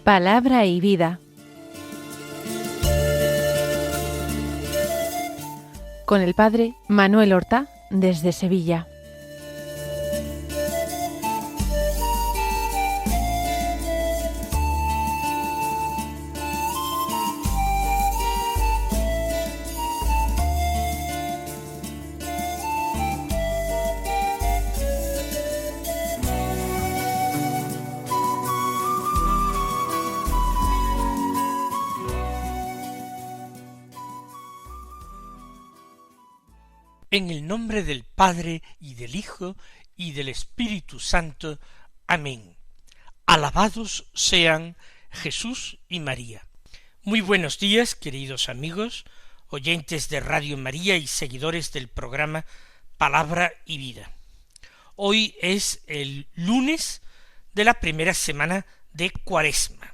Palabra y vida. Con el padre Manuel Horta, desde Sevilla. En el nombre del Padre, y del Hijo, y del Espíritu Santo. Amén. Alabados sean Jesús y María. Muy buenos días, queridos amigos, oyentes de Radio María y seguidores del programa Palabra y Vida. Hoy es el lunes de la primera semana de Cuaresma.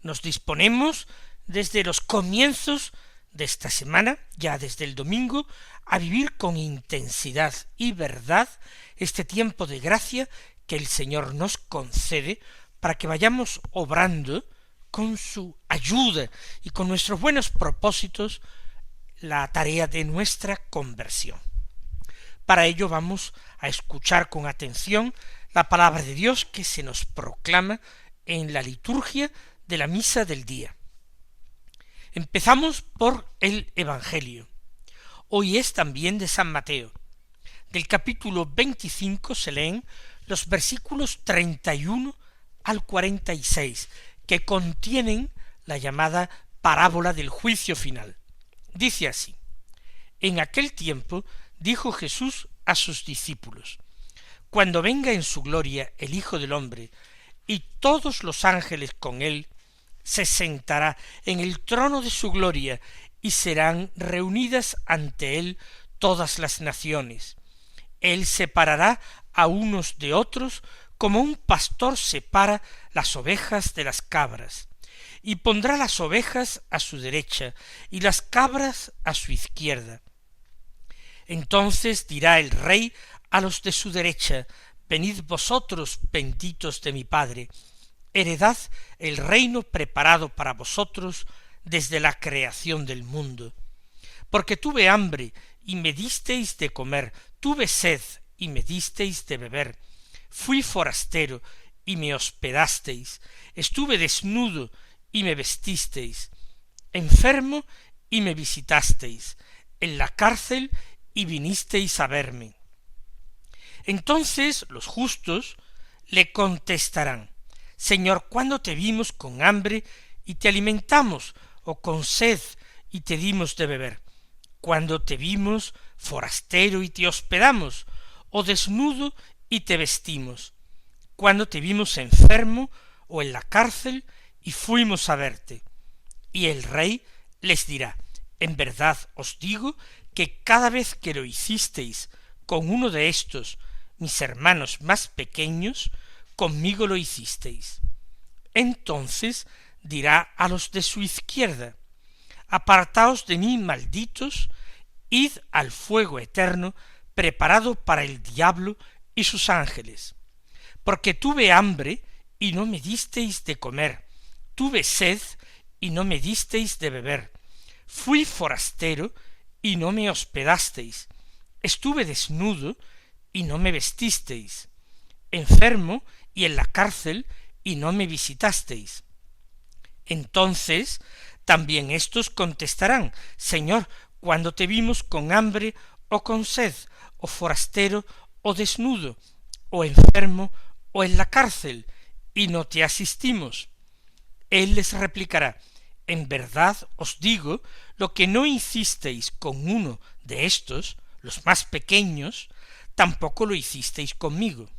Nos disponemos desde los comienzos de esta semana, ya desde el domingo, a vivir con intensidad y verdad este tiempo de gracia que el Señor nos concede para que vayamos obrando con su ayuda y con nuestros buenos propósitos la tarea de nuestra conversión. Para ello vamos a escuchar con atención la palabra de Dios que se nos proclama en la liturgia de la misa del día. Empezamos por el Evangelio. Hoy es también de San Mateo. Del capítulo 25 se leen los versículos 31 al 46, que contienen la llamada parábola del juicio final. Dice así: En aquel tiempo dijo Jesús a sus discípulos: Cuando venga en su gloria el Hijo del Hombre, y todos los ángeles con él, se sentará en el trono de su gloria, y serán reunidas ante él todas las naciones. Él separará a unos de otros, como un pastor separa las ovejas de las cabras, y pondrá las ovejas a su derecha, y las cabras a su izquierda. Entonces dirá el Rey a los de su derecha: Venid vosotros, benditos de mi Padre, heredad el reino preparado para vosotros desde la creación del mundo. Porque tuve hambre, y me disteis de comer, tuve sed, y me disteis de beber, fui forastero, y me hospedasteis, estuve desnudo, y me vestisteis, enfermo, y me visitasteis, en la cárcel, y vinisteis a verme. Entonces los justos le contestarán: Señor, ¿cuándo te vimos con hambre y te alimentamos, o con sed y te dimos de beber? ¿Cuándo te vimos forastero y te hospedamos, o desnudo y te vestimos? ¿Cuándo te vimos enfermo o en la cárcel y fuimos a verte? Y el Rey les dirá: En verdad os digo que cada vez que lo hicisteis con uno de estos, mis hermanos más pequeños, conmigo lo hicisteis. Entonces dirá a los de su izquierda: Apartaos de mí, malditos, id al fuego eterno preparado para el diablo y sus ángeles. Porque tuve hambre y no me disteis de comer, tuve sed y no me disteis de beber, fui forastero y no me hospedasteis, estuve desnudo y no me vestisteis, enfermo y en la cárcel y no me visitasteis. Entonces también éstos contestarán: Señor, ¿cuándo te vimos con hambre o con sed, o forastero o desnudo, o enfermo o en la cárcel, y no te asistimos? Él les replicará: En verdad os digo, lo que no hicisteis con uno de estos, los más pequeños, tampoco lo hicisteis conmigo.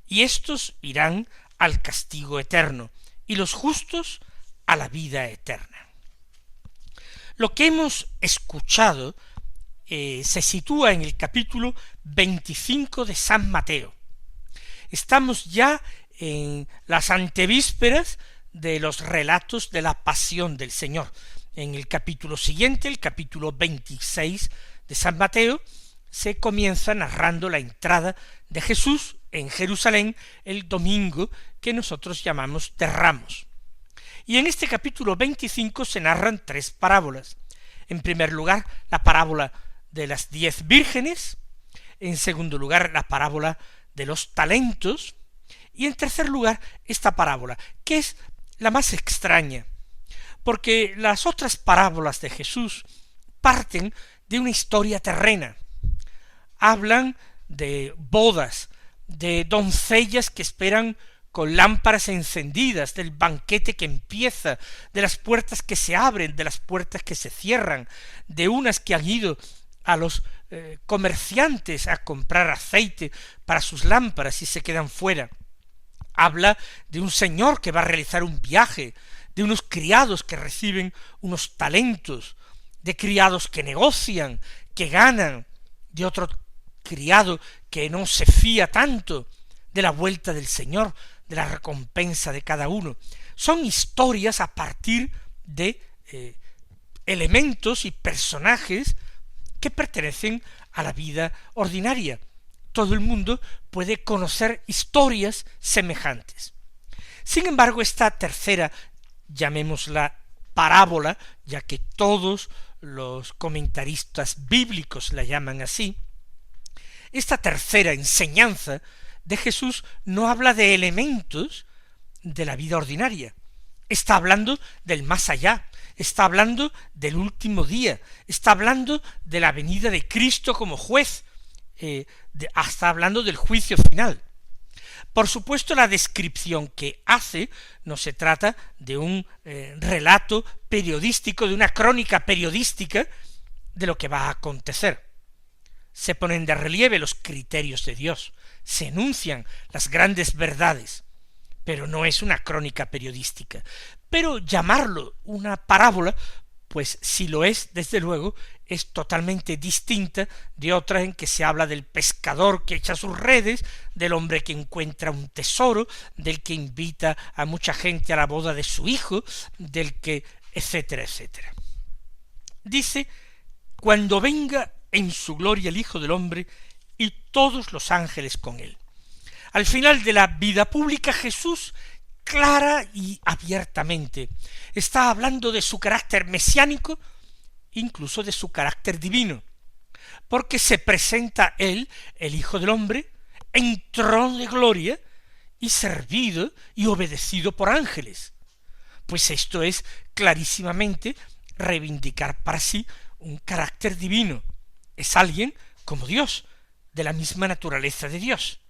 Y éstos irán al castigo eterno, y los justos a la vida eterna. Lo que hemos escuchado se sitúa en el capítulo 25 de San Mateo. Estamos ya en las antevísperas de los relatos de la pasión del Señor. En el capítulo siguiente, el capítulo 26 de San Mateo, se comienza narrando la entrada de Jesús en Jerusalén el domingo que nosotros llamamos de Ramos. Y en este capítulo 25 se narran tres parábolas. En primer lugar, la parábola de las 10 vírgenes, en segundo lugar, la parábola de los talentos, y en tercer lugar, esta parábola, que es la más extraña, porque las otras parábolas de Jesús parten de una historia terrena. Hablan de bodas, de doncellas que esperan con lámparas encendidas, del banquete que empieza, de las puertas que se abren, de las puertas que se cierran, de unas que han ido a los comerciantes a comprar aceite para sus lámparas y se quedan fuera. Habla de un señor que va a realizar un viaje, de unos criados que reciben unos talentos, de criados que negocian, que ganan, de otro criado que no se fía tanto, de la vuelta del Señor, de la recompensa de cada uno. Son historias a partir de elementos y personajes que pertenecen a la vida ordinaria. Todo el mundo puede conocer historias semejantes. Sin embargo, esta tercera, llamémosla parábola, ya que todos los comentaristas bíblicos la llaman así, esta tercera enseñanza de Jesús no habla de elementos de la vida ordinaria, está hablando del más allá, está hablando del último día, está hablando de la venida de Cristo como juez, está hablando del juicio final. Por supuesto, la descripción que hace no se trata de un relato periodístico, de una crónica periodística de lo que va a acontecer. Se ponen de relieve los criterios de Dios, se enuncian las grandes verdades, pero no es una crónica periodística. Pero llamarlo una parábola, pues si lo es, desde luego, es totalmente distinta de otra en que se habla del pescador que echa sus redes, del hombre que encuentra un tesoro, del que invita a mucha gente a la boda de su hijo, del que, etcétera, etcétera. Dice, cuando venga en su gloria el Hijo del Hombre y todos los ángeles con él. Al final de la vida pública, Jesús clara y abiertamente está hablando de su carácter mesiánico, incluso de su carácter divino, porque se presenta él, el Hijo del Hombre, en trono de gloria y servido y obedecido por ángeles. Pues esto es clarísimamente reivindicar para sí un carácter divino. Es alguien como Dios, de la misma naturaleza de Dios,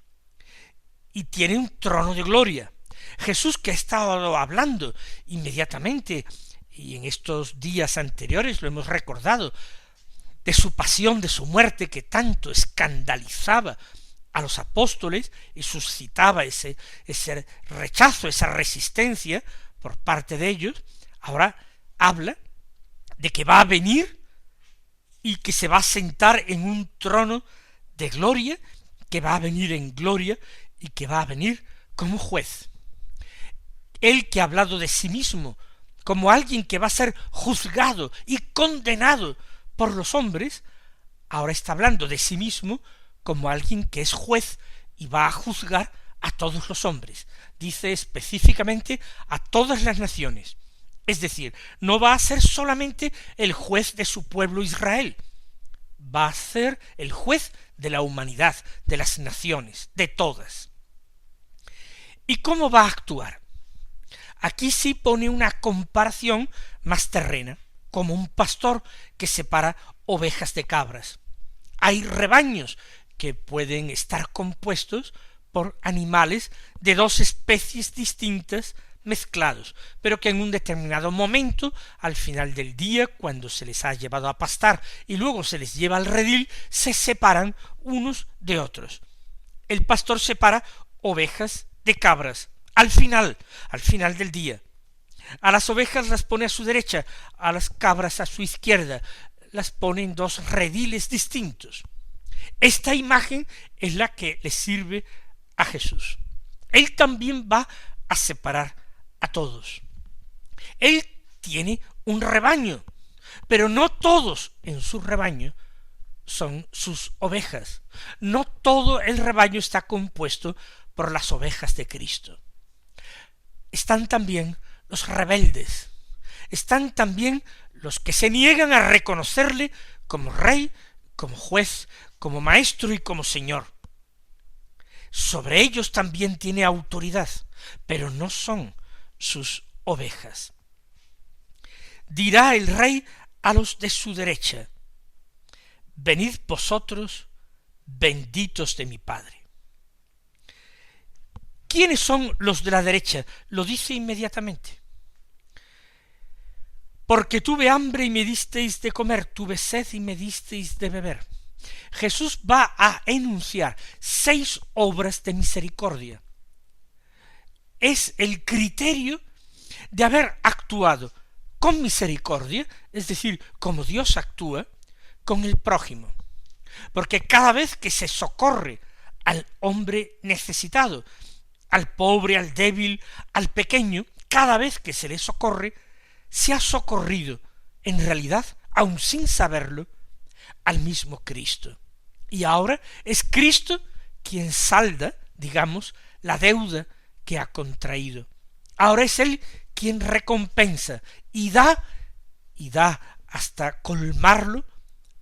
y tiene un trono de gloria. Jesús, que ha estado hablando inmediatamente, y en estos días anteriores lo hemos recordado, de su pasión, de su muerte, que tanto escandalizaba a los apóstoles y suscitaba ese rechazo, esa resistencia por parte de ellos, ahora habla de que va a venir y que se va a sentar en un trono de gloria, que va a venir en gloria y que va a venir como juez. Él, que ha hablado de sí mismo como alguien que va a ser juzgado y condenado por los hombres, ahora está hablando de sí mismo como alguien que es juez y va a juzgar a todos los hombres. Dice específicamente a todas las naciones. Es decir, no va a ser solamente el juez de su pueblo Israel, va a ser el juez de la humanidad, de las naciones, de todas. ¿Y cómo va a actuar? Aquí sí pone una comparación más terrena, como un pastor que separa ovejas de cabras. Hay rebaños que pueden estar compuestos por animales de dos especies distintas mezclados, pero que en un determinado momento, al final del día, cuando se les ha llevado a pastar y luego se les lleva al redil, se separan unos de otros. El pastor separa ovejas de cabras, al final del día. A las ovejas las pone a su derecha, a las cabras a su izquierda, las pone en dos rediles distintos. Esta imagen es la que le sirve a Jesús. Él también va a separar a todos. Él tiene un rebaño, pero no todos en su rebaño son sus ovejas. No todo el rebaño está compuesto por las ovejas de Cristo. Están también los rebeldes, están también los que se niegan a reconocerle como rey, como juez, como maestro y como señor. Sobre ellos también tiene autoridad, pero no son sus ovejas. Dirá el rey a los de su derecha: venid vosotros, benditos de mi Padre. ¿Quiénes son los de la derecha? Lo dice inmediatamente. Porque tuve hambre y me disteis de comer, tuve sed y me disteis de beber. Jesús va a enunciar 6 obras de misericordia. Es el criterio de haber actuado con misericordia, es decir, como Dios actúa, con el prójimo. Porque cada vez que se socorre al hombre necesitado, al pobre, al débil, al pequeño, cada vez que se le socorre, se ha socorrido, en realidad, aun sin saberlo, al mismo Cristo. Y ahora es Cristo quien salda, digamos, la deuda que ha contraído. Ahora es Él quien recompensa y da hasta colmarlo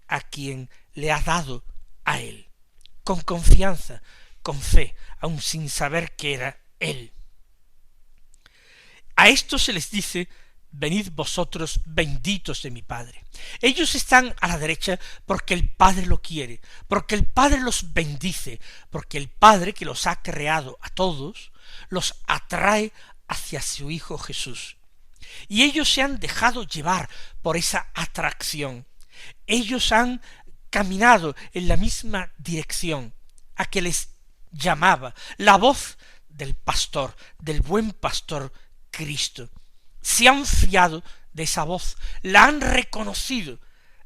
a quien le ha dado a Él, con confianza, con fe, aun sin saber que era Él. A esto se les dice: venid vosotros benditos de mi Padre. Ellos están a la derecha porque el Padre lo quiere, porque el Padre los bendice, porque el Padre que los ha creado a todos, los atrae hacia su Hijo Jesús. Y ellos se han dejado llevar por esa atracción. Ellos han caminado en la misma dirección a que les llamaba la voz del pastor, del buen pastor Cristo. Se han fiado de esa voz, la han reconocido,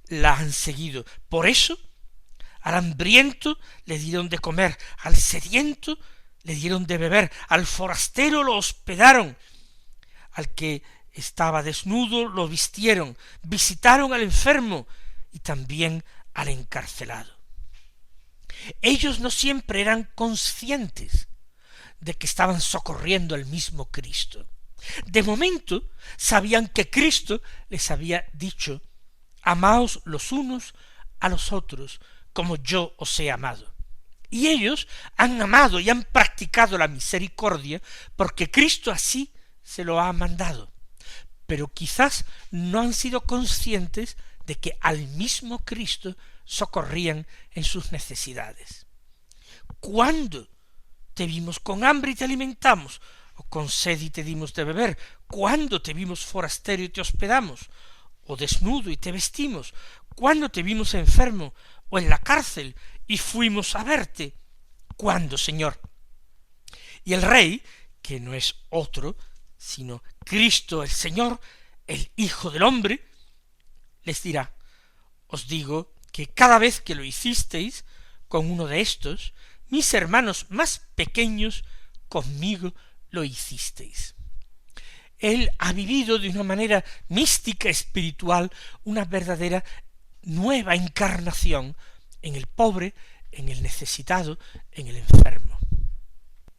la han seguido. Por eso, al hambriento le dieron de comer, al sediento le dieron de beber, al forastero lo hospedaron, al que estaba desnudo lo vistieron, visitaron al enfermo y también al encarcelado. Ellos no siempre eran conscientes de que estaban socorriendo al mismo Cristo. De momento sabían que Cristo les había dicho: amaos los unos a los otros como yo os he amado. Y ellos han amado y han practicado la misericordia porque Cristo así se lo ha mandado. Pero quizás no han sido conscientes de que al mismo Cristo socorrían en sus necesidades. ¿Cuándo te vimos con hambre y te alimentamos? ¿O con sed y te dimos de beber? ¿Cuándo te vimos forastero y te hospedamos? ¿O desnudo y te vestimos? ¿Cuándo te vimos enfermo o en la cárcel y fuimos a verte? ¿Cuándo, Señor? Y el Rey, que no es otro sino Cristo el Señor, el Hijo del Hombre, les dirá: os digo que cada vez que lo hicisteis con uno de estos, mis hermanos más pequeños, conmigo lo hicisteis. Él ha vivido de una manera mística, espiritual, una verdadera nueva encarnación en el pobre, en el necesitado, en el enfermo.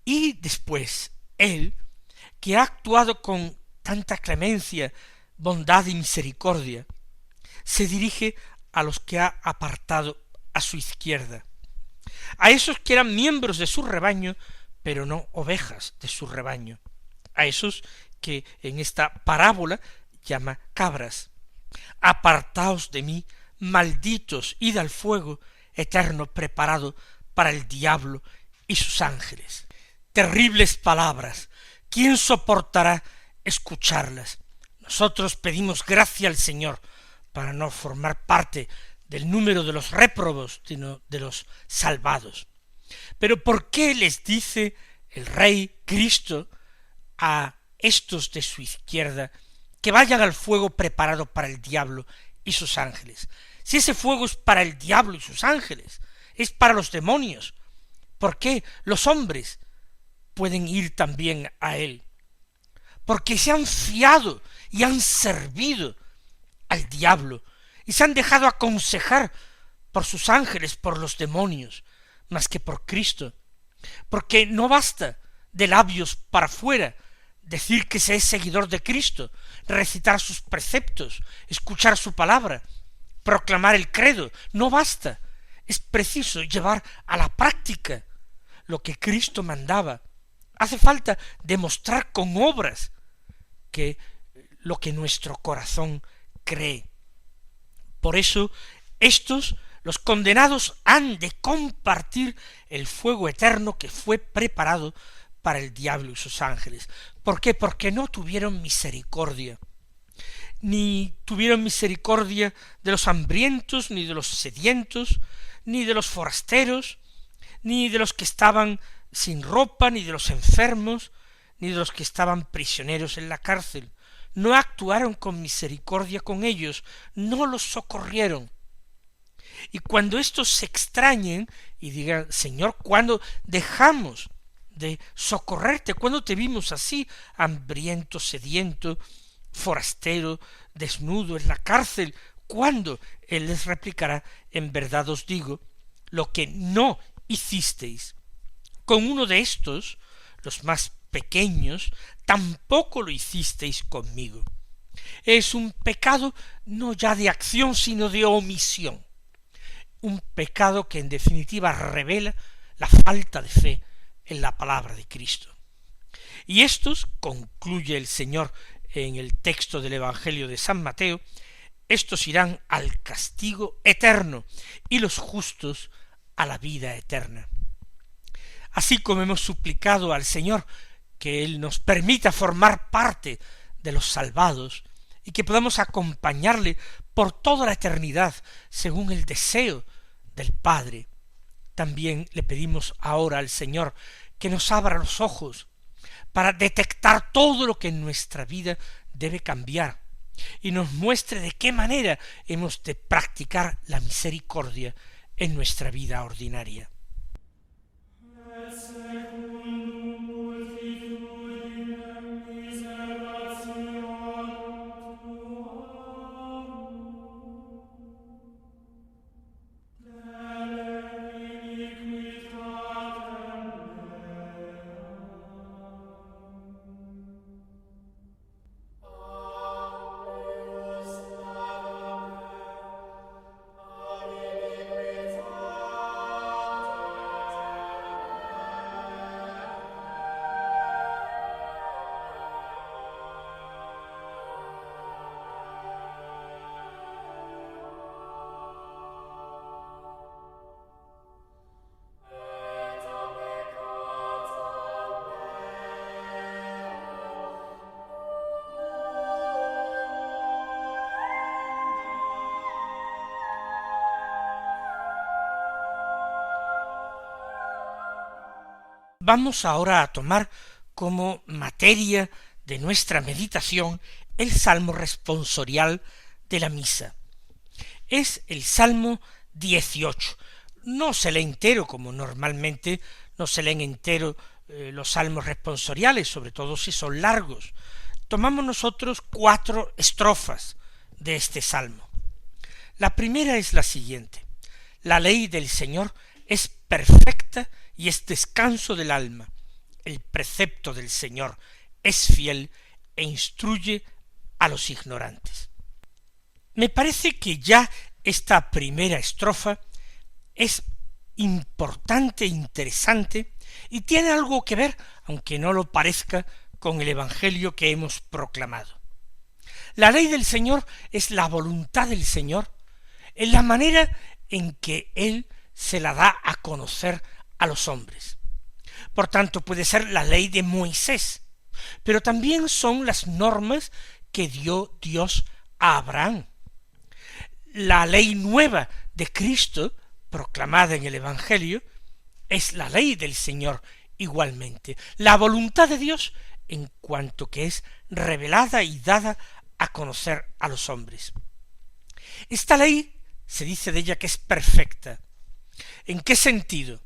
Y después, Él, que ha actuado con tanta clemencia, bondad y misericordia, se dirige a los que ha apartado a su izquierda, a esos que eran miembros de su rebaño, pero no ovejas de su rebaño, a esos que en esta parábola llama cabras. Apartaos de mí, malditos, id al fuego eterno preparado para el diablo y sus ángeles. Terribles palabras, ¿quién soportará escucharlas? Nosotros pedimos gracia al Señor para no formar parte del número de los réprobos, sino de los salvados. Pero ¿por qué les dice el Rey Cristo a estos de su izquierda que vayan al fuego preparado para el diablo y sus ángeles? Si ese fuego es para el diablo y sus ángeles, es para los demonios, ¿por qué los hombres pueden ir también a él? Porque se han fiado y han servido al diablo y se han dejado aconsejar por sus ángeles, por los demonios, más que por Cristo. Porque no basta de labios para fuera decir que se es seguidor de Cristo, recitar sus preceptos, escuchar su palabra, proclamar el credo. No basta. Es preciso llevar a la práctica lo que Cristo mandaba. Hace falta demostrar con obras que lo que nuestro corazón cree. Por eso, los condenados, han de compartir el fuego eterno que fue preparado para el diablo y sus ángeles. ¿Por qué? Porque no tuvieron misericordia. Ni tuvieron misericordia de los hambrientos, ni de los sedientos, ni de los forasteros, ni de los que estaban sin ropa, ni de los enfermos, ni de los que estaban prisioneros en la cárcel. No actuaron con misericordia con ellos, no los socorrieron. Y cuando estos se extrañen y digan: Señor, ¿cuándo dejamos de socorrerte? ¿Cuándo te vimos así, hambriento, sediento, forastero, desnudo, en la cárcel? ¿Cuándo? Él les replicará: en verdad os digo, lo que no hicisteis con uno de estos, los más pequeños, tampoco lo hicisteis conmigo. Es un pecado no ya de acción, sino de omisión. Un pecado que en definitiva revela la falta de fe en la palabra de Cristo. Y estos, concluye el Señor en el texto del Evangelio de San Mateo, estos irán al castigo eterno y los justos a la vida eterna. Así como hemos suplicado al Señor que Él nos permita formar parte de los salvados y que podamos acompañarle por toda la eternidad según el deseo del Padre, también le pedimos ahora al Señor que nos abra los ojos para detectar todo lo que en nuestra vida debe cambiar y nos muestre de qué manera hemos de practicar la misericordia en nuestra vida ordinaria. Vamos ahora a tomar como materia de nuestra meditación el salmo responsorial de la misa. Es el Salmo 18. No se lee entero, como normalmente no se leen entero los salmos responsoriales, sobre todo si son largos. Tomamos nosotros 4 estrofas de este salmo. La primera es la siguiente: la ley del Señor es perfecta y es descanso del alma. El precepto del Señor es fiel e instruye a los ignorantes. Me parece que ya esta primera estrofa es importante, interesante, y tiene algo que ver, aunque no lo parezca, con el Evangelio que hemos proclamado. La ley del Señor es la voluntad del Señor, en la manera en que Él se la da a conocer a los hombres. Por tanto, puede ser la ley de Moisés, pero también son las normas que dio Dios a Abraham. La ley nueva de Cristo, proclamada en el Evangelio, es la ley del Señor igualmente, la voluntad de Dios en cuanto que es revelada y dada a conocer a los hombres. Esta ley se dice de ella que es perfecta. ¿En qué sentido?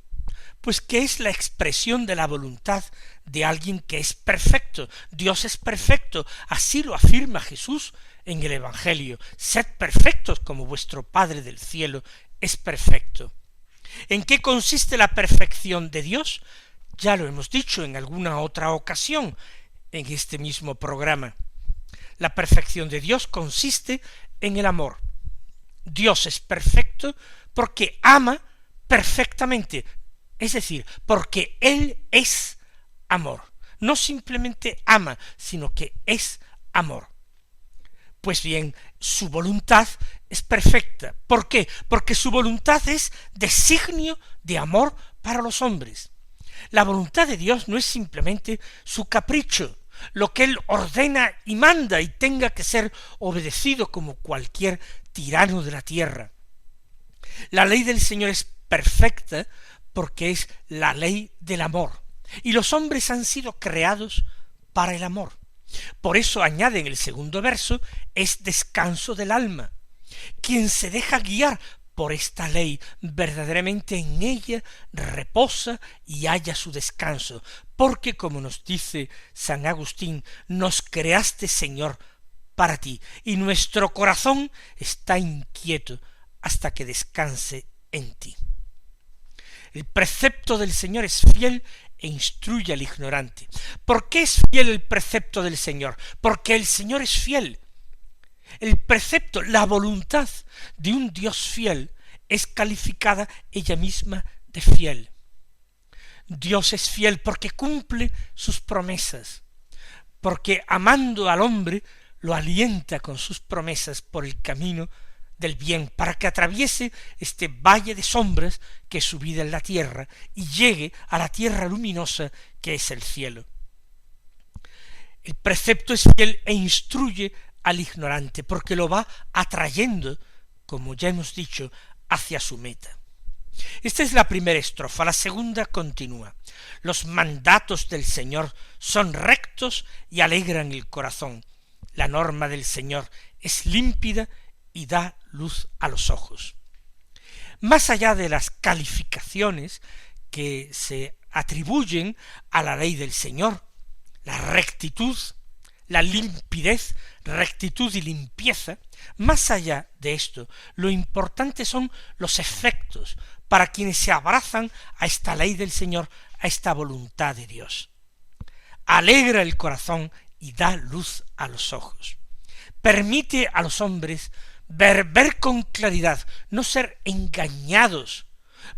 Pues que es la expresión de la voluntad de alguien que es perfecto. Dios es perfecto, así lo afirma Jesús en el Evangelio: sed perfectos como vuestro Padre del cielo es perfecto. ¿En qué consiste la perfección de Dios? Ya lo hemos dicho en alguna otra ocasión. en este mismo programa. La perfección de Dios consiste en el amor. Dios es perfecto porque ama perfectamente, es decir, porque Él es amor. No simplemente ama, sino que es amor. Pues bien, su voluntad es perfecta. ¿Por qué? Porque su voluntad es designio de amor para los hombres. La voluntad de Dios no es simplemente su capricho, lo que Él ordena y manda y tenga que ser obedecido como cualquier tirano de la tierra. La ley del Señor es perfecta porque es la ley del amor, y los hombres han sido creados para el amor. Por eso añade en el segundo verso, es descanso del alma. Quien se deja guiar por esta ley, verdaderamente en ella reposa y halla su descanso, porque como nos dice San Agustín, nos creaste, Señor, para ti, y nuestro corazón está inquieto hasta que descanse en ti. El precepto del Señor es fiel e instruye al ignorante. ¿Por qué es fiel el precepto del Señor? Porque el Señor es fiel. El precepto, la voluntad de un Dios fiel es calificada ella misma de fiel. Dios es fiel porque cumple sus promesas, porque amando al hombre lo alienta con sus promesas por el camino del bien, para que atraviese este valle de sombras que es su vida en la tierra y llegue a la tierra luminosa que es el cielo. El precepto es fiel e instruye al ignorante, porque lo va atrayendo, como ya hemos dicho, hacia su meta. Esta es la primera estrofa. La segunda continúa. Los mandatos del Señor son rectos y alegran el corazón. La norma del Señor es límpida y da luz a los ojos. Más allá de las calificaciones que se atribuyen a la ley del Señor, la rectitud, la limpidez, rectitud y limpieza, más allá de esto, lo importante son los efectos para quienes se abrazan a esta ley del Señor, a esta voluntad de Dios. Alegra el corazón y da luz a los ojos. Permite a los hombres ver con claridad, no ser engañados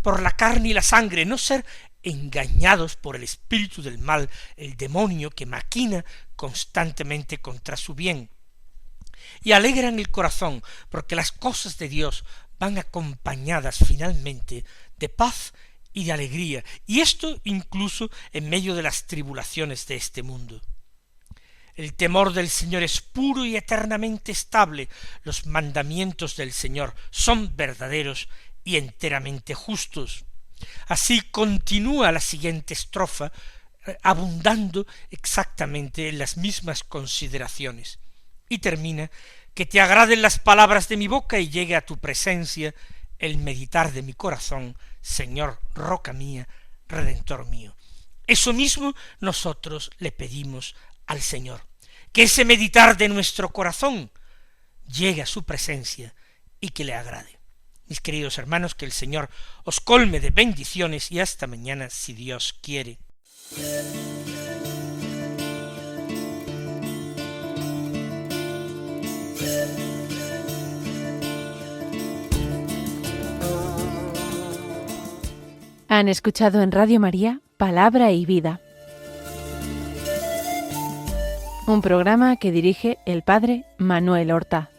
por la carne y la sangre, no ser engañados por el espíritu del mal, el demonio que maquina constantemente contra su bien. Y alegran el corazón, porque las cosas de Dios van acompañadas finalmente de paz y de alegría, y esto incluso en medio de las tribulaciones de este mundo. El temor del Señor es puro y eternamente estable. Los mandamientos del Señor son verdaderos y enteramente justos. Así continúa la siguiente estrofa, abundando exactamente en las mismas consideraciones. Y termina, que te agraden las palabras de mi boca y llegue a tu presencia el meditar de mi corazón, Señor, roca mía, Redentor mío. Eso mismo nosotros le pedimos al Señor, que ese meditar de nuestro corazón llegue a su presencia y que le agrade. Mis queridos hermanos, que el Señor os colme de bendiciones y hasta mañana si Dios quiere. Han escuchado en Radio María Palabra y Vida, un programa que dirige el Padre Manuel Horta.